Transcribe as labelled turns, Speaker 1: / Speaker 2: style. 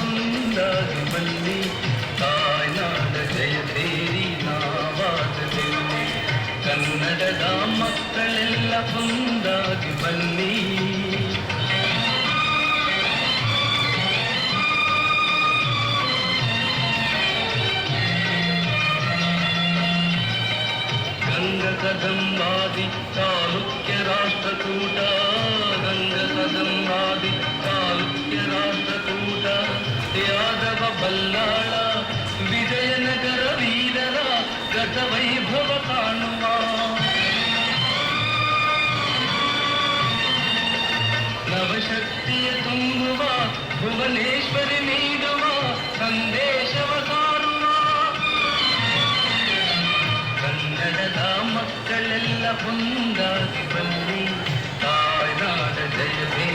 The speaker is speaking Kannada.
Speaker 1: ಒಂದಾಗಿ ಬನ್ನಿ, ತಾಯ್ನಾಡ ಜಯ ಸೇರಿ ನಾವಾಗಲಿಲ್ಲಿ. ಕನ್ನಡದ ಮಕ್ಕಳೆಲ್ಲ ಒಂದಾಗಿ ಬನ್ನಿ. ಗಂಗಕದಂಬಾದಿ ಚಾಲುಕ್ಯ ರಾಷ್ಟ್ರಕೂಟ, ಗಂಗಕದಂಬಾದಿ ಚಾಲುಕ್ಯ ರಾಷ್ಟ್ರಕೂಟ, ಯಾದವ ಬಲ್ಲಾಳ ವಿಜಯನಗರ ವೀರರ ಗತವೈಭವ ಕಾಣುವ. ನವಶಕ್ತಿಯ ತುಂಬುವ ಭುವನೇಶ್ವರಿ ನೀಡುವ ಸಂದೇಶವ ಸಾರುವ. ಕನ್ನಡದ ಮಕ್ಕಳೆಲ್ಲ ಒಂದಾಗಿ ಬನ್ನಿ, ತಾಯ್ನಾಡ ಜಯವೇ